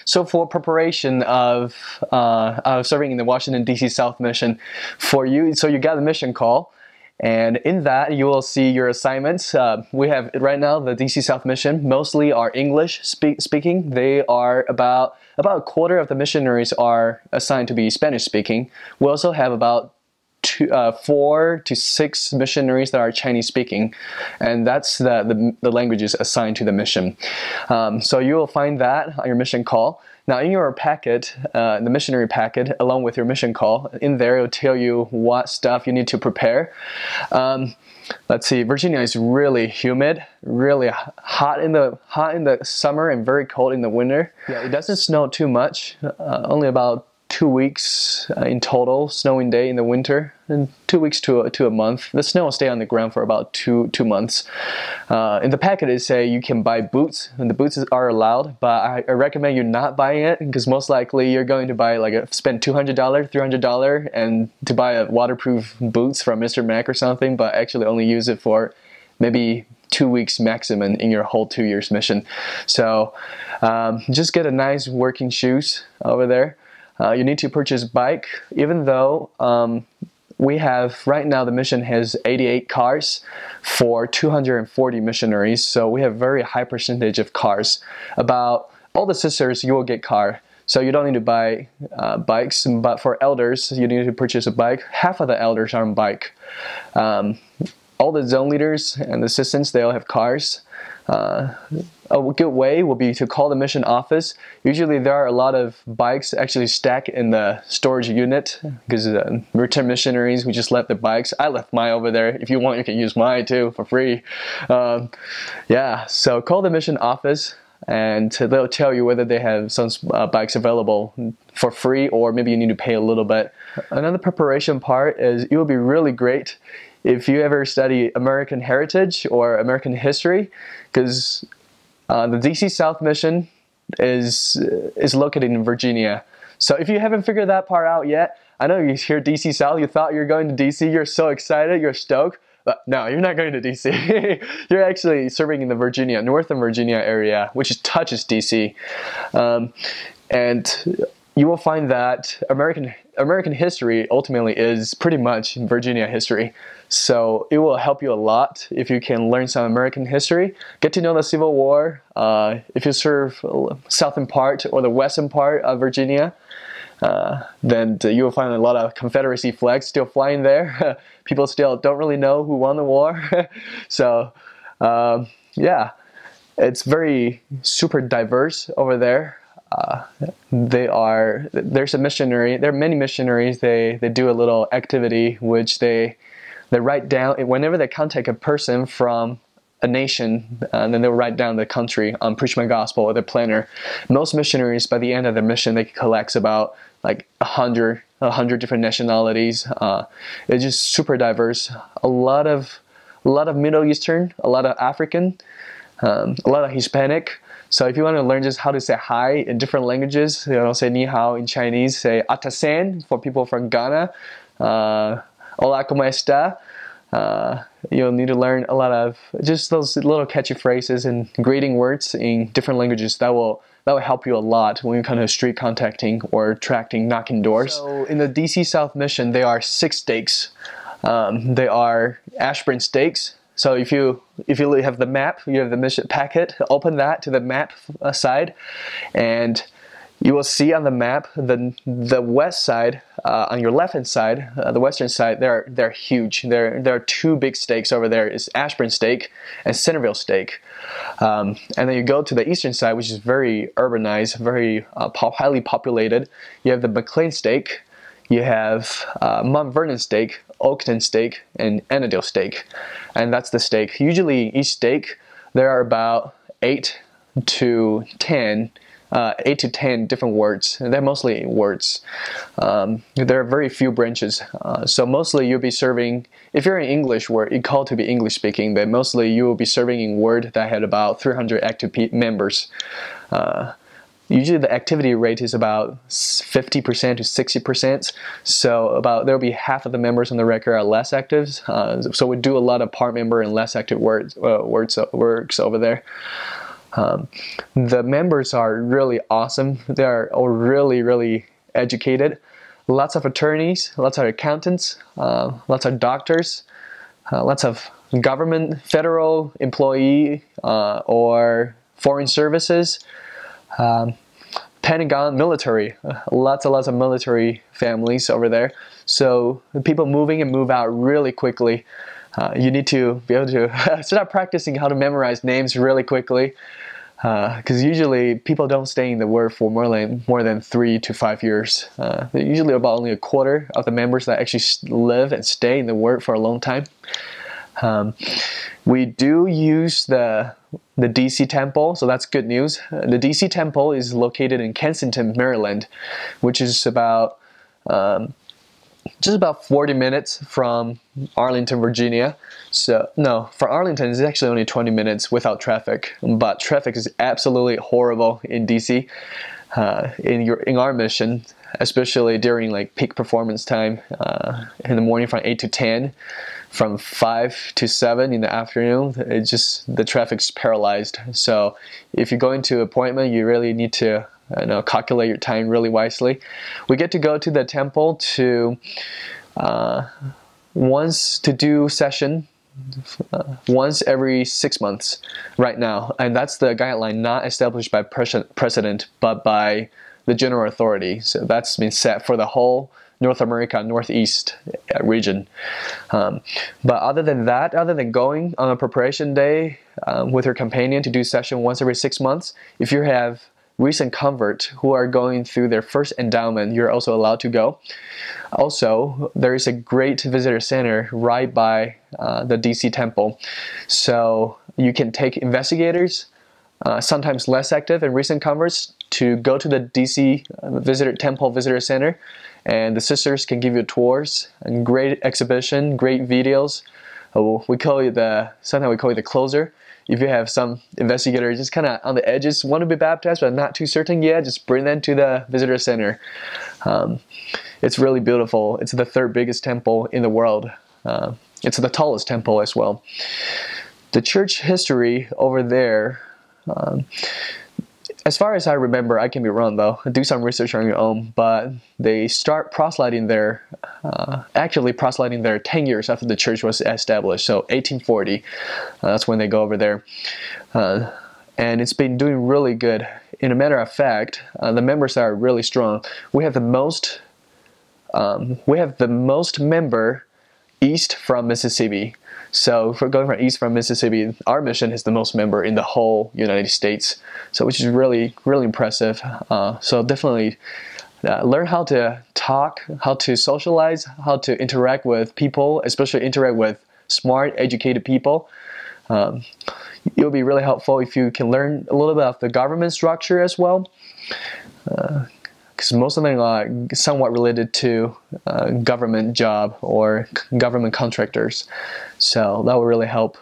So for preparation of serving in the Washington D.C. South Mission, for you, so you got a mission call, and in that you will see your assignments. We have right now the D.C. South Mission mostly are English speaking. They are about a quarter of the missionaries are assigned to be Spanish speaking. We also have about 4 to 6 missionaries that are Chinese speaking, and that's the languages assigned to the mission. So you will find that on your mission call. Now in your packet, the missionary packet, along with your mission call, in there it will tell you what stuff you need to prepare. Let's see, Virginia is really humid, really hot in the summer and very cold in the winter. Yeah, it doesn't snow too much, only about 2 weeks in total snowing day in the winter, and 2 weeks to a month. The snow will stay on the ground for about two months. In the packet it say you can buy boots, and the boots are allowed, but I recommend you not buying it, because most likely you're going to buy spend $200, $300 and to buy a waterproof boots from Mr. Mac or something, but actually only use it for maybe 2 weeks maximum in your whole 2 years mission. So just get a nice working shoes over there. You need to purchase bike, even though we have, right now the mission has 88 cars for 240 missionaries, so we have very high percentage of cars. About all the sisters, you will get car, so you don't need to buy bikes, but for elders, you need to purchase a bike. Half of the elders are on bike. All the zone leaders and the assistants, they all have cars. A good way will be to call the mission office. Usually there are a lot of bikes actually stacked in the storage unit, because return missionaries, we just left the bikes. I left mine over there. If you want, you can use mine too for free. Yeah, so call the mission office and they'll tell you whether they have some bikes available for free, or maybe you need to pay a little bit. Another preparation part is it will be really great if you ever study American heritage or American history, because the DC South Mission is located in Virginia. So if you haven't figured that part out yet, I know you hear DC South, you thought you're going to DC, you're so excited, you're stoked, but no, you're not going to DC. You're actually serving in the Virginia, Northern Virginia area, which touches DC. And you will find that American history ultimately is pretty much Virginia history. So it will help you a lot if you can learn some American history, get to know the Civil War. If you serve southern part or the western part of Virginia, then you will find a lot of Confederacy flags still flying there. People still don't really know who won the war. So yeah, it's very super diverse over there. There's a missionary, there are many missionaries, they do a little activity which they write down, whenever they contact a person from a nation, and then they'll write down the country on Preach My Gospel or the planner. Most missionaries, by the end of their mission, they collect about like 100 different nationalities. It's just super diverse. A lot of Middle Eastern, a lot of African, a lot of Hispanic. So if you want to learn just how to say hi in different languages, say ni hao in Chinese, say atasen for people from Ghana, hola, ¿cómo está? You'll need to learn a lot of just those little catchy phrases and greeting words in different languages. That will help you a lot when you're kind of street contacting or attracting, knocking doors. So in the DC South Mission, there are 6 stakes. They are Ashburn stakes. So if you have the map, you have the mission packet, open that to the map side, and you will see on the map the west side, on your left hand side, the western side, they're huge. There are 2 big stakes over there. It's Ashburn stake and Centerville stake. And then you go to the eastern side, which is very urbanized, very highly populated. You have the McLean stake, you have Mount Vernon stake, Oakton stake, and Annandale stake. And that's the stake. Usually each stake, there are about 8 to 10 different words, and they're mostly words. There are very few branches, so mostly you'll be serving, if you're in English, where you call to be English speaking, then mostly you will be serving in Word that had about 300 active members. Usually the activity rate is about 50% to 60%, so there'll be half of the members on the record are less active, so we do a lot of part member and less active works over there. The members are really awesome. They are all really educated. Lots of attorneys, lots of accountants, lots of doctors, lots of government, federal employee or foreign services, Pentagon, military, lots of military families over there. So people moving and move out really quickly. You need to be able to start practicing how to memorize names really quickly, because usually people don't stay in the Word for more than 3 to 5 years. Usually about only a quarter of the members that actually live and stay in the Word for a long time. We do use the DC Temple, so that's good news. The DC Temple is located in Kensington, Maryland, which is about just about 40 minutes from Arlington, Virginia. So no, for Arlington it's actually only 20 minutes without traffic, but traffic is absolutely horrible in DC. In our mission, especially during like peak performance time in the morning from 8 to 10, from 5 to 7 in the afternoon, the traffic's paralyzed. So if you're going to an appointment, you really need to calculate your time really wisely. We get to go to the temple to do session once every 6 months right now, and that's the guideline not established by president but by the general authority. So that's been set for the whole North America, Northeast region. But other than that, other than going on a preparation day with your companion to do session once every 6 months, if you have recent converts who are going through their first endowment, you're also allowed to go. Also, there is a great visitor center right by the DC Temple. So you can take investigators, sometimes less active and recent converts, to go to the DC Temple Visitor Center, and the sisters can give you tours and great exhibition, great videos. Sometimes we call you the closer. If you have some investigator just kind of on the edges, want to be baptized but not too certain yet, just bring them to the visitor center. It's really beautiful. It's the third biggest temple in the world. It's the tallest temple as well. The church history over there, as far as I remember, I can be wrong though, do some research on your own, but they start actively proselyting there 10 years after the church was established, so 1840, that's when they go over there. And it's been doing really good. In a matter of fact, the members are really strong. We have the most member east from Mississippi. So if we're going from east from Mississippi, our mission is the most member in the whole United States. So which is really impressive. So definitely learn how to talk, how to socialize, how to interact with people, especially interact with smart, educated people. It'll be really helpful if you can learn a little bit of the government structure as well. Because most of them are somewhat related to government job or government contractors. So that will really help